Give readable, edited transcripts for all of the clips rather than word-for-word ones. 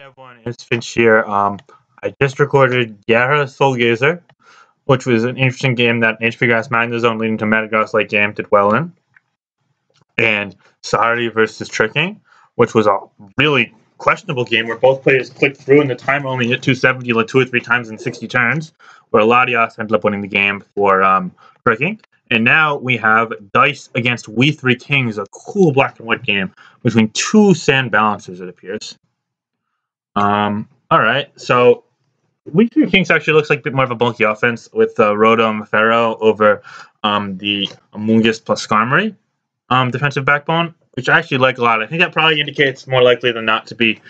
everyone, it's Finch here. I just recorded Yara Soulgazer, which was an interesting game that HP Grass Magnezone leading to Metagross late game did well in. And Sari versus Tricking, which was a really questionable game where both players clicked through and the timer only hit 270 like 2 or 3 times in 60 turns, where Latios ended up winning the game for Tricking. And now we have Dice against We Three Kings, a cool black and white game between two sand balancers, it appears. Alright, so We Three Kings actually looks like a bit more of a bulky offense with Rotom Pharaoh over the Amoonguss plus Skarmory defensive backbone, which I actually like a lot. I think that probably indicates more likely than not to be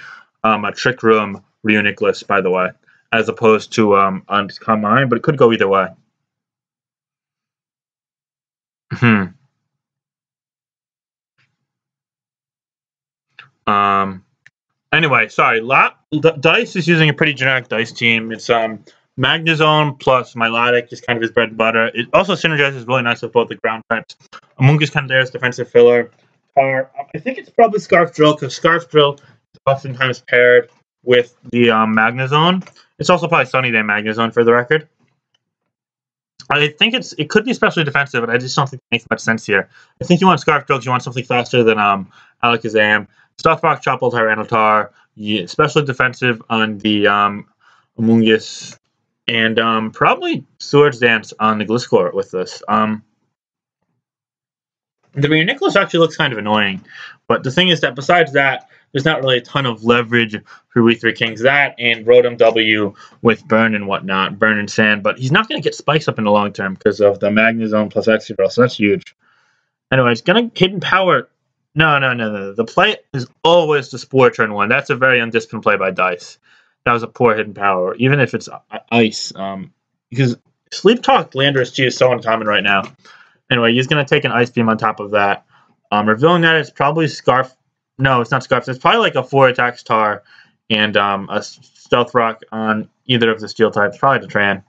a Trick Room Reuniclus, by the way, as opposed to Uncommon Mine, but it could go either way. Anyway, sorry. Dice is using a pretty generic Dice team. It's Magnezone plus Milotic is kind of his bread and butter. It also synergizes really nice with both the ground types. Amoonguss kind of there as defensive filler. I think it's probably Scarf Drill, because Scarf Drill is oftentimes paired with the Magnezone. It's also probably Sunny Day Magnezone, for the record. I think it could be especially defensive, but I just don't think it makes much sense here. I think you want Scarf Drill because you want something faster than Alakazam. Stealth Rock, Chople, Tyranitar, especially defensive on the Amoonguss, and probably Swords Dance on the Gliscor with this. The Reuniclus actually looks kind of annoying, but the thing is that besides that, there's not really a ton of leverage for We Three Kings. That and Rotom W with Burn and whatnot, Burn and Sand, but he's not going to get spikes up in the long term because of the Magnezone plus Excadrill, so that's huge. Anyway, it's going to Hidden Power. No. The play is always the Spore turn 1. That's a very undisciplined play by Dice. That was a poor Hidden Power, even if it's Ice. Because Sleep Talk Landorus G is so uncommon right now. Anyway, he's going to take an Ice Beam on top of that. Revealing that it's probably Scarf. No, it's not Scarf. It's probably like a 4-attack Star and a Stealth Rock on either of the Steel types. Probably the Tran.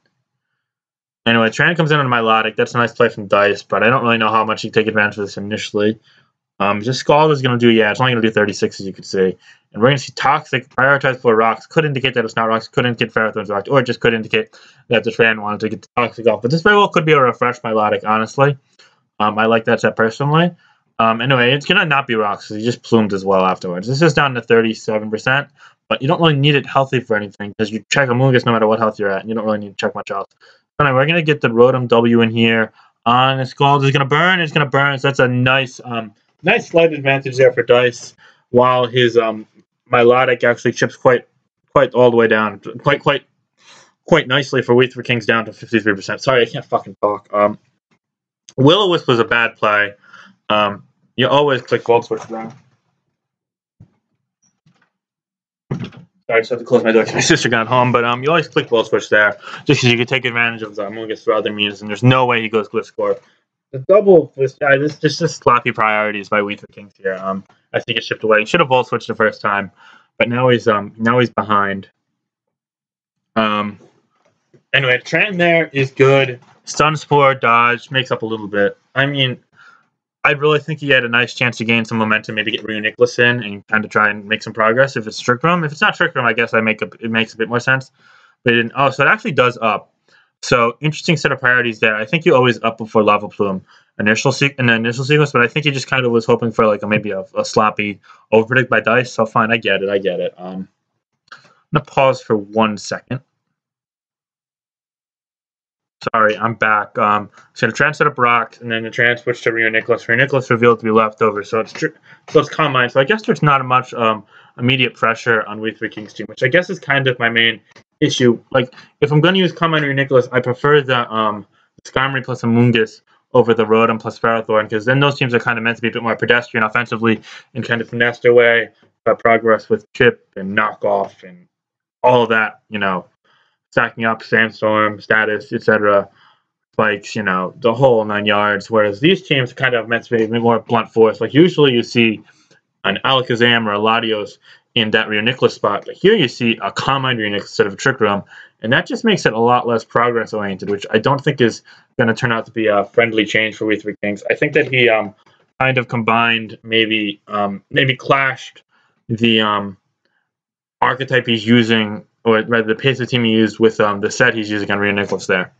Anyway, Tran comes in on Milotic. That's a nice play from Dice, but I don't really know how much you take advantage of this initially. Just Scald is going to do, it's only going to do 36, as you can see. And we're going to see Toxic, prioritize for Rocks. Could indicate that it's not Rocks, could indicate Ferrothorn's Rocks, or it just could indicate that the Tran wanted to get the Toxic off. But this very well could be a refresh Milotic, honestly. I like that set personally. Anyway, it's going to not be Rocks, because he just plumed as well afterwards. This is down to 37%, but you don't really need it healthy for anything, because you check Amoonguss no matter what health you're at, and you don't really need to check much else. So anyway, we're going to get the Rotom W in here. On Scald is going to burn, it's going to burn, so that's a nice slight advantage there for Dice, while his Milotic actually chips quite all the way down, quite nicely for We Three Kings down to 53%. Sorry, I can't fucking talk. Will-O-Wisp was a bad play. You always click Volt Switch there. Sorry, I just have to close my door because my sister got home, but you always click Volt Switch there, just because you can take advantage of the Amoonguss through other means, and there's no way he goes Gliscor. The double, this just sloppy priorities by We Three Kings here. I think it shipped away. He should have Volt Switched the first time, but now he's behind. Anyway, Tran there is good. Stun Spore, dodge, makes up a little bit. I mean, I really think he had a nice chance to gain some momentum, maybe get Reuniclus in and kind of try and make some progress. If it's Trick Room, if it's not Trick Room, I guess it makes a bit more sense. But it didn't. Oh, so it actually does up. So interesting set of priorities there. I think you always up before Lava Plume in the initial sequence, but I think he just kind of was hoping for like maybe a sloppy overpredict by Dice. So fine, I get it. I'm gonna pause for 1 second. Sorry, I'm back. So the Tran set up Rocks, and then the Tran switched to Reuniclus. Reuniclus revealed to be leftover, so it's Combine. So I guess there's not much immediate pressure on We Three Kings team, which I guess is kind of my main issue. Like, if I'm going to use Combine Reuniclus, I prefer the Skarmory plus Amoonguss over the Rotom plus Ferrothorn, because then those teams are kind of meant to be a bit more pedestrian offensively and kind of finesse their way progress with Chip and Knockoff and all of that, stacking up Sandstorm, Status, etc., spikes, the whole 9 yards. Whereas these teams are kind of meant to be a bit more blunt force. Like, usually you see an Alakazam or a Latios in that Reuniclus spot, but here you see a Combine Reuniclus instead of a Trick Room, and that just makes it a lot less progress-oriented, which I don't think is going to turn out to be a friendly change for We Three Kings. I think that he kind of combined, maybe clashed the archetype he's using, or rather the pace of team he used with the set he's using on Rhea Nicholas there.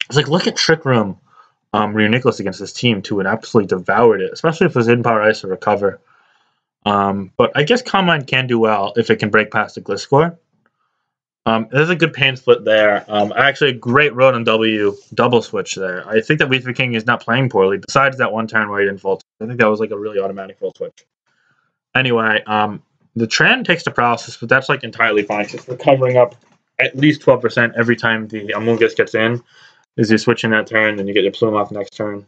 It's like, look at Trick Room Rhea Nicholas against this team, too, and absolutely devoured it, especially if it was in power ice or recover. But I guess Combine can do well if it can break past the Gliscor. There's a good pain split there. Actually, a great Rotom W double switch there. I think that V3 King is not playing poorly, besides that one turn where he didn't volt. I think that was like a really automatic volt switch. Anyway, the Tran takes the paralysis, but that's like entirely fine. Just recovering up at least 12% every time the Amoonguss gets in. Is you switching that turn, then you get your Plume off next turn.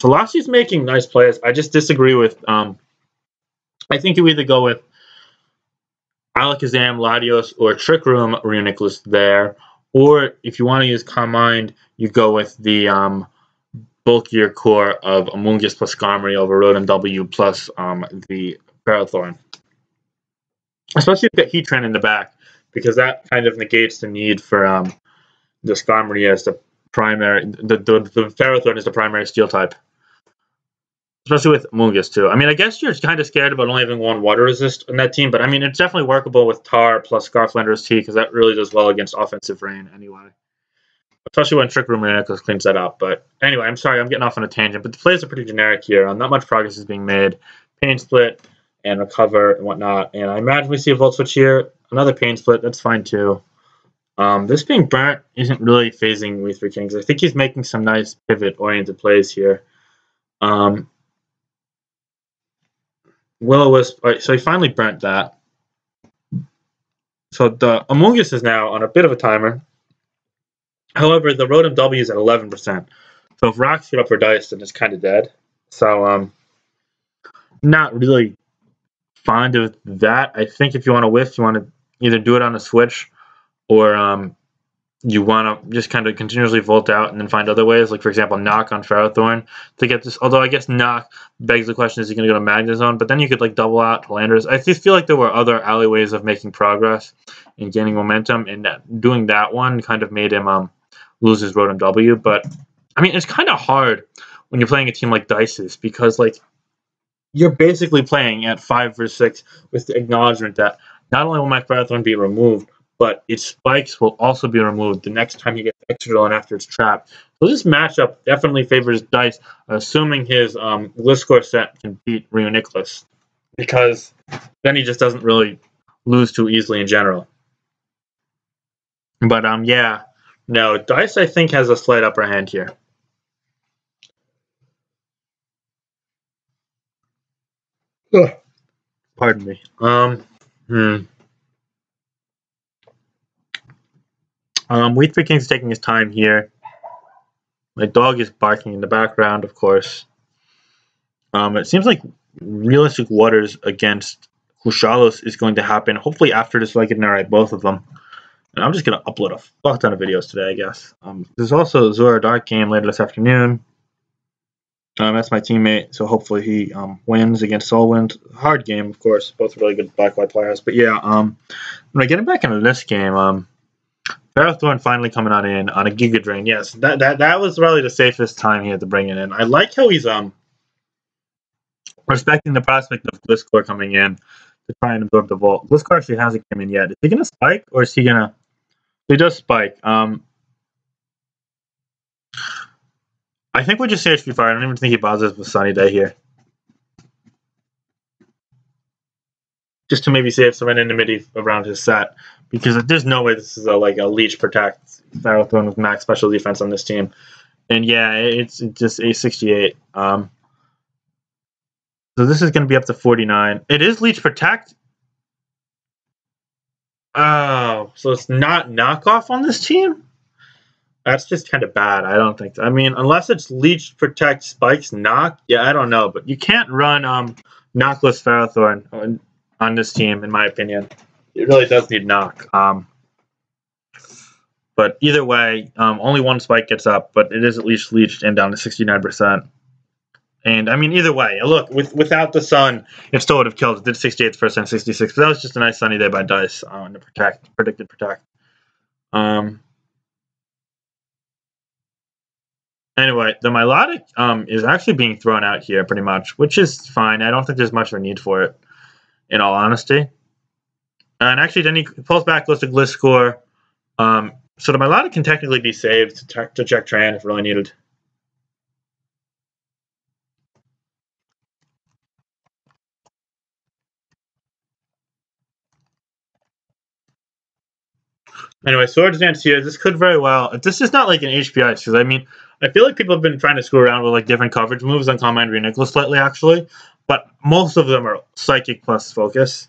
So Lassie's making nice plays. I just disagree with. I think you either go with Alakazam, Latios, or Trick Room Rhea Nicholas there, or if you want to use Calm Mind, you go with the bulkier core of Amoonguss plus Skarmory over Rotom W plus the Ferrothorn. Especially if you get Heat Trend in the back, because that kind of negates the need for the Skarmory as the primary. The Ferrothorn is the primary Steel type. Especially with Amoonguss, too. I mean, I guess you're kind of scared about only having one water resist in that team, but I mean, it's definitely workable with Tar plus Scarflander's T, because that really does well against offensive rain anyway. Especially when Trick Room Nicholas cleans that up. But anyway, I'm sorry, I'm getting off on a tangent, but the plays are pretty generic here. Not much progress is being made. Pain split and recover and whatnot. And I imagine we see a Volt Switch here. Another pain split, that's fine too. This being burnt isn't really phasing V3 Kings. I think he's making some nice pivot-oriented plays here. Will-O-Wisp, so he finally burnt that. So the Amoonguss is now on a bit of a timer. However, the Rotom W is at 11%. So if rocks get up for dice, then it's kind of dead. So not really fond of that. I think if you want to whiff, you want to either do it on a switch, or you want to just kind of continuously volt out and then find other ways, like, for example, knock on Ferrothorn to get this. Although I guess knock begs the question, is he going to go to Magnezone? But then you could, like, double out to Landorus. I just feel like there were other alleyways of making progress and gaining momentum, and doing that one kind of made him lose his Rotom W. But, I mean, it's kind of hard when you're playing a team like Dice's, because, like, you're basically playing at 5 or 6 with the acknowledgement that not only will my Ferrothorn be removed, but its spikes will also be removed the next time he gets extra drill and after it's trapped. So this matchup definitely favors Dice, assuming his Gliscor set can beat Rhea Nicholas, because then he just doesn't really lose too easily in general. But yeah, no, Dice I think has a slight upper hand here. Pardon me. V3 King's taking his time here. My dog is barking in the background, of course. It seems like realistic waters against Kushalos is going to happen, hopefully after this Legendary, both of them. And I'm just going to upload a fuck ton of videos today, I guess. There's also a Zora Dark game later this afternoon. That's my teammate, so hopefully he wins against Solwind. Hard game, of course. Both really good black-white players. But yeah, when I get back into this game, Ferrothorn finally coming on in on a Giga Drain. Yes, that was really the safest time he had to bring it in. I like how he's respecting the prospect of Gliscor coming in to try and absorb the Volt. Gliscor actually hasn't come in yet. Is he going to spike, or is he going to... He does spike. I think we just say HP Fire. I don't even think he bothers with Sunny Day here. Just to maybe save some anonymity around his set. Because there's no way this is a Leech Protect Ferrothorn with max special defense on this team. And yeah, it's just a 68. So this is going to be up to 49. It is Leech Protect. Oh, so it's not knockoff on this team? That's just kind of bad. I don't think. I mean, unless it's Leech Protect Spikes Knock, yeah, I don't know. But you can't run Knockless Ferrothorn on this team, in my opinion. It really does need Knock. But either way, only one spike gets up, but it is at least leeched and down to 69%. And I mean, either way, look, without the sun, it still would have killed. It did 68%, 66. But that was just a nice Sunny Day by Dice to predicted protect. Anyway, the Milotic is actually being thrown out here pretty much, which is fine. I don't think there's much of a need for it, in all honesty. And actually, then he pulls back, goes to Gliscor. So the Milotic can technically be saved to check Tran if really needed. Anyway, Swords Dance here. This could very well. If this is not like an HPI, because I mean, I feel like people have been trying to screw around with like different coverage moves on Calm Mind Reuniclus lately, actually. But most of them are Psychic plus Focus,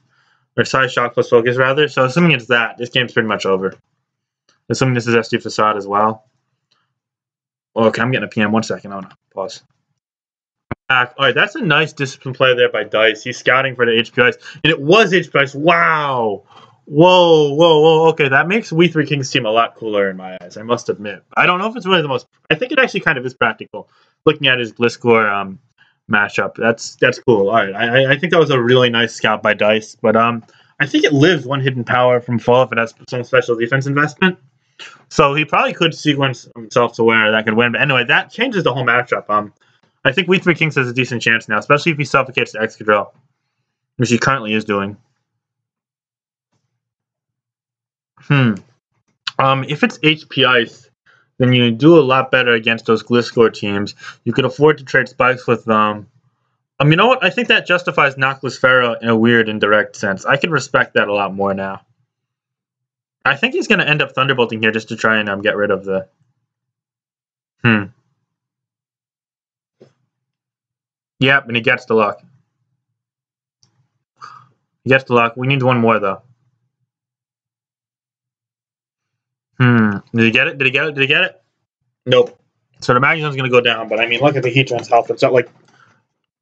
or Psy Shock plus Focus, rather. So assuming it's that, this game's pretty much over. Assuming this is SD Facade as well. Okay, I'm getting a PM. 1 second. I want to pause. All right, that's a nice discipline play there by Dice. He's scouting for the HPIs, and it was HPIs. Wow. Whoa. Okay, that makes We Three Kings team a lot cooler in my eyes, I must admit. I don't know if it's really the most... I think it actually kind of is practical. Looking at his Gliscor matchup, that's cool. All right, I think that was a really nice scout by Dice, but I think it lives one hidden power from fall if it has some special defense investment. So he probably could sequence himself to where that could win. But anyway, that changes the whole matchup. I think We Three Kings has a decent chance now, especially if he suffocates the Excadrill, which he currently is doing. If it's HP Ice, then you do a lot better against those Gliscor teams. You could afford to trade spikes with them. You know what? I think that justifies Knockless Pharaoh in a weird, indirect sense. I can respect that a lot more now. I think he's going to end up Thunderbolting here just to try and get rid of the... Yep, and he gets the luck. He gets the luck. We need one more, though. Did he get it? Did he get it? Did he get it? Nope. So the Magazone's going to go down, but I mean, look at the Heatran's health. It's at like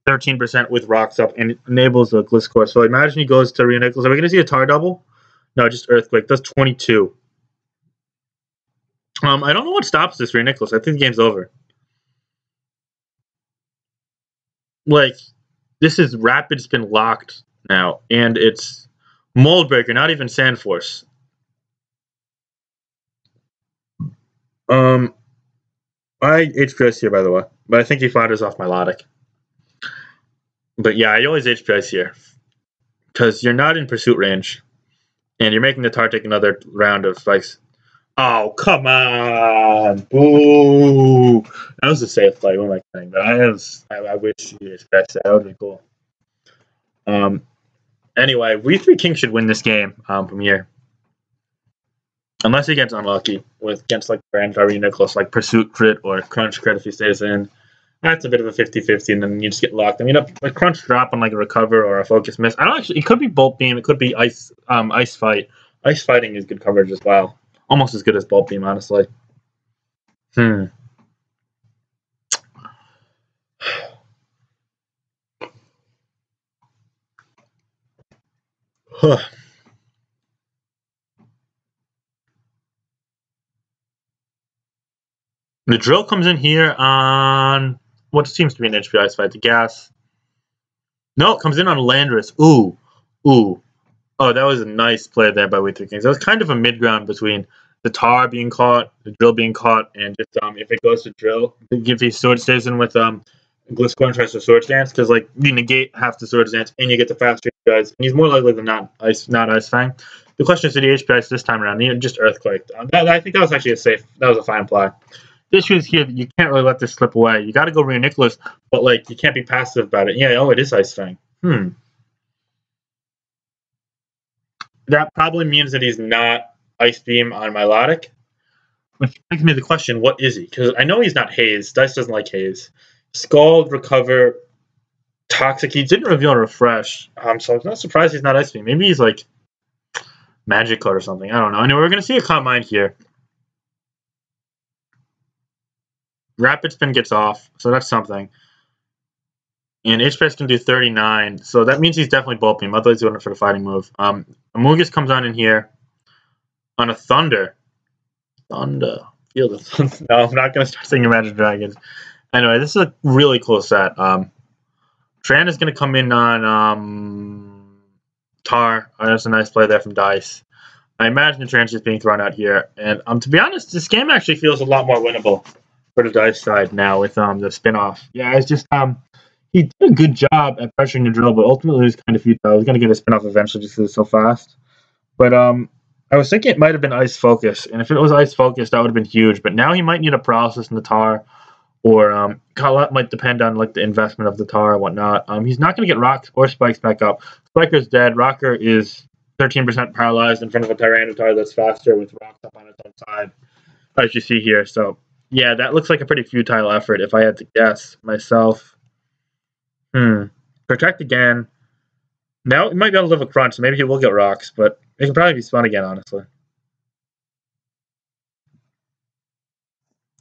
13% with rocks up, and it enables the Gliscor. So imagine he goes to Reuniclus. Are we going to see a Tar double? No, just Earthquake. That's 22. I don't know what stops this Reuniclus. I think the game's over. Like, this is Rapid Spin locked now, and it's Mold Breaker, not even Sand Force. I HPS here, by the way, but I think he fires off Milotic. But yeah, I always HPS here because you're not in pursuit range, and you're making the Tar take another round of spikes. Oh, come on! Boo! That was a safe play. What am I saying? But I wish you HPS that. That would be cool. Anyway, We Three Kings should win this game from here. Unless he gets unlucky against like Grand Reuniclus, like Pursuit Crit or Crunch Crit if he stays in. That's a bit of a 50-50, and then you just get locked. I mean, a Crunch drop on like a Recover or a Focus Miss. I don't actually. It could be Bolt Beam. It could be Ice Fight. Ice Fighting is good coverage as well. Almost as good as Bolt Beam, honestly. The Drill comes in here on what seems to be an HP Ice Fight. The Gas. No, it comes in on Landorus. Ooh. Oh, that was a nice play there by We Three Kings. That was kind of a mid-ground between the Tar being caught, the Drill being caught, and just if it goes to Drill, if he Sword stays in with Gliscor and tries to Sword Dance, because like you negate half the Sword Dance and you get the faster guys, and he's more likely than not Ice Fang. The question is, did he HP Ice this time around? He just Earthquaked. I think that was actually that was a fine play. The issue is here that you can't really let this slip away. You got to go Reuniclus, but like you can't be passive about it. Yeah, it is Ice Fang. That probably means that he's not Ice Beam on Milotic. Which begs me the question, what is he? Because I know he's not Haze. Dice doesn't like Haze. Scald, Recover, Toxic. He didn't reveal Refresh. So I'm not surprised he's not Ice Beam. Maybe he's like Magic Code or something. I don't know. Anyway, we're going to see a Calm Mind here. Rapid Spin gets off, so that's something. And HPS can do 39, so that means he's definitely Bolt Beam. Otherwise, he's doing it for the fighting move. Amogus comes on in here on a Thunder. Feel the thunder. No, I'm not going to start saying Imagine Dragons. Anyway, this is a really cool set. Tran is going to come in on Tar. That's a nice play there from Dice. I imagine the Tran's just being thrown out here. And to be honest, this game actually feels a lot more winnable for the Dice side now with the spin-off. Yeah, it's just he did a good job at pressuring the Drill, but ultimately it was kind of futile. I was going to get a spin-off eventually just because it's so fast. But I was thinking it might have been ice focus, and if it was ice focus, that would have been huge. But now he might need a paralysis in the tar, or a lot might depend on like the investment of the tar and whatnot. He's not going to get rocks or spikes back up. Spiker's dead. Rocker is 13% paralyzed in front of a Tyranitar that's faster with rocks up on its own side, as you see here. So yeah, that looks like a pretty futile effort if I had to guess myself. Protect again. Now he might be able to live a crunch, so maybe he will get rocks, but it can probably be spun again, honestly.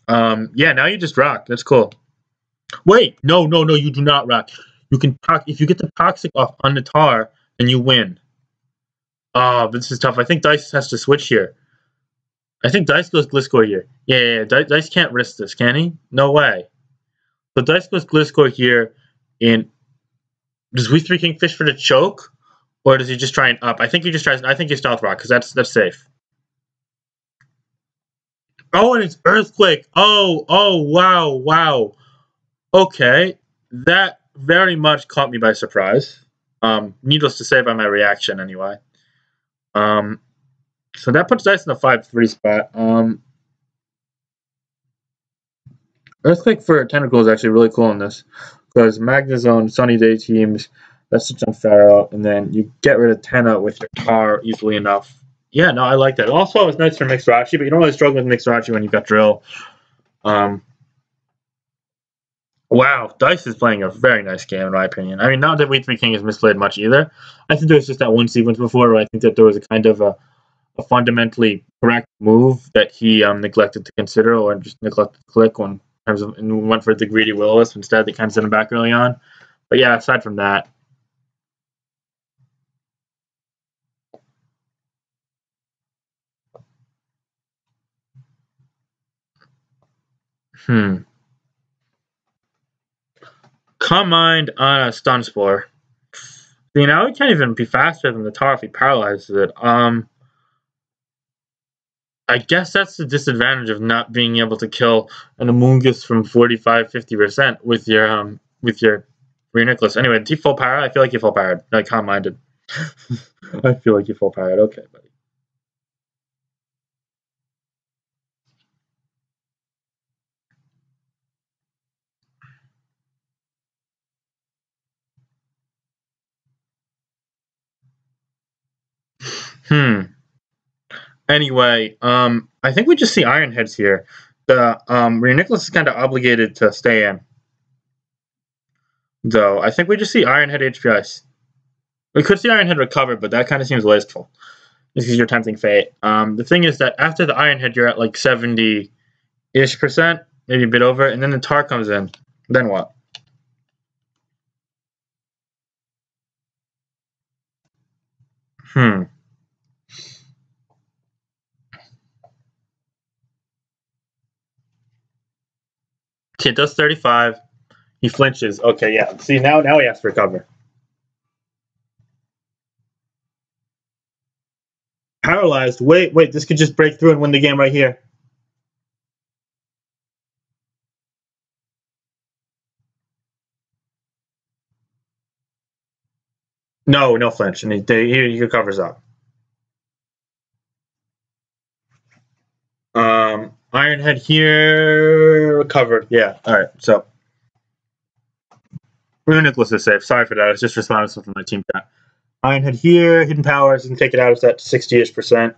Yeah, now you just rock. That's cool. Wait, no, you do not rock. You can if you get the toxic off on the tar, then you win. Oh, this is tough. I think Dice has to switch here. I think Dice goes Gliscor here. Yeah. Dice can't risk this, can he? No way. So Dice goes Gliscor here, and does We3 King fish for the choke, or does he just try and up? I think he just tries. I think he stealth rock because that's safe. Oh, and it's earthquake. Oh, wow. Okay, that very much caught me by surprise. Needless to say, by my reaction anyway. So that puts Dice in the 5-3 spot. Earthquake for Tentacle is actually really cool in this because Magnezone, Sunny Day teams, that's such on Pharaoh, and then you get rid of Tenna with your Tar easily enough. Yeah, no, I like that. Also, it's nice for Mixed Rachi, but you don't really struggle with Mixed Rachi when you've got Drill. Wow, Dice is playing a very nice game, in my opinion. I mean, not that We3 King has misplayed much either. I think there was just that one sequence before where I think that there was a kind of a fundamentally correct move that he neglected to consider or just neglected to click when terms of and went for the greedy Will-O-Wisp instead. They kind of sent him back early on. But yeah, aside from that. Calm Mind on a Stun Spore. See, now he can't even be faster than the Tar if he paralyzes it. I guess that's the disadvantage of not being able to kill an Amoonguss from 45-50% with your Reuniclus. Anyway, did he full power? I feel like he full powered. Like calm minded. I feel like he full powered. Okay, buddy. Anyway, I think we just see Iron Heads here. The Reuniclus is kind of obligated to stay in. Though I think we just see Iron Head HPIs. We could see Iron Head recover, but that kind of seems wasteful. This is your tempting fate. The thing is that after the Iron Head, you're at like 70-ish%, maybe a bit over, and then the Tar comes in. Then what? Okay, it does 35. He flinches. Okay, yeah. See, now he has to recover. Paralyzed. Wait. This could just break through and win the game right here. No flinch, and he recovers up. Ironhead here recovered. Yeah. All right. So Reuniclus is safe. Sorry for that. I was just responding to something my team got. Ironhead here, hidden powers, and take it out. It's at 60-ish%.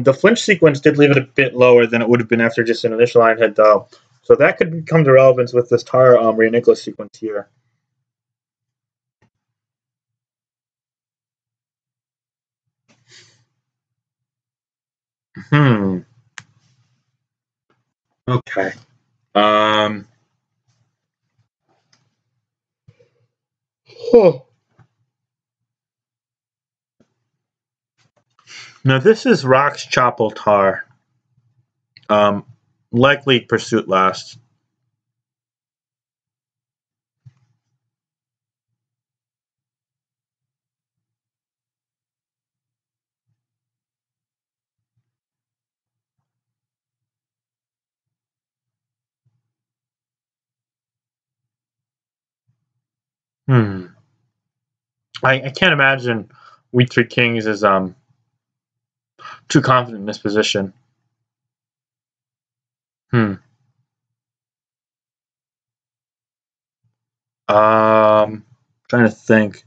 The flinch sequence did leave it a bit lower than it would have been after just an initial Ironhead, though. So that could come to relevance with this Tar Reuniclus sequence here. Okay. Now this is Rock's Chopple Tar. Likely Pursuit last. I can't imagine We3 Kings is too confident in this position. Trying to think.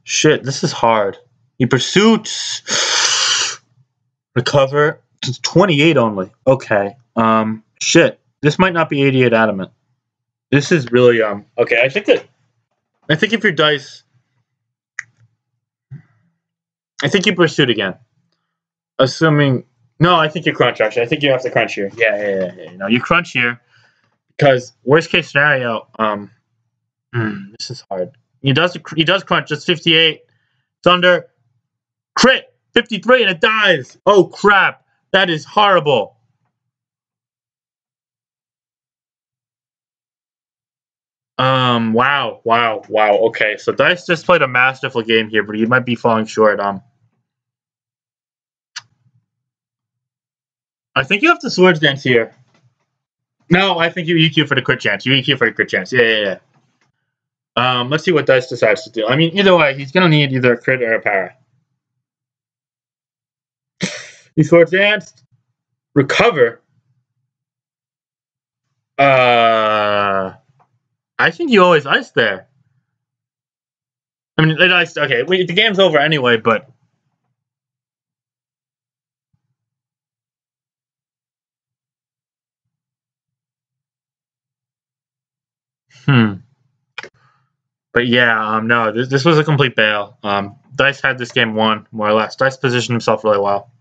Shit, this is hard. He pursuits. Recover. It's 28 only. Okay. Shit. This might not be 88 adamant. This is really okay. I think if your dice, I think you pursued again. Assuming no, I think you crunch. Actually, I think you have to crunch here. Yeah. No, you crunch here because worst case scenario. This is hard. He does crunch. It's 58. It's under crit 53 and it dies. Oh crap! That is horrible. Wow. Okay, so Dice just played a masterful game here, but he might be falling short. I think you have to Swords Dance here. No, I think you EQ for the crit chance. You EQ for the crit chance. Yeah. Let's see what Dice decides to do. I mean, either way, he's gonna need either a crit or a para. He Swords Danced. Recover. I think you always ice there. I mean, it iced. Okay, the game's over anyway, but. But yeah, no, this was a complete bail. Dice had this game won, more or less. Dice positioned himself really well.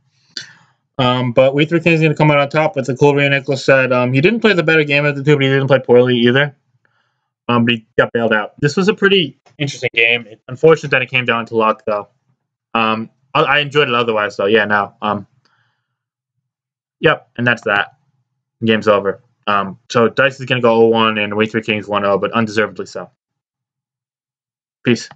But We Three Kings going to come out on top. But the cool Nicholas said he didn't play the better game of the two, but he didn't play poorly either. But he got bailed out. This was a pretty interesting game. It's unfortunate that it came down to luck, though. I enjoyed it otherwise, though. Yeah, no. Yep, and that's that. Game's over. So Dice is going to go 0-1, and We Three Kings 1-0, but undeservedly so. Peace.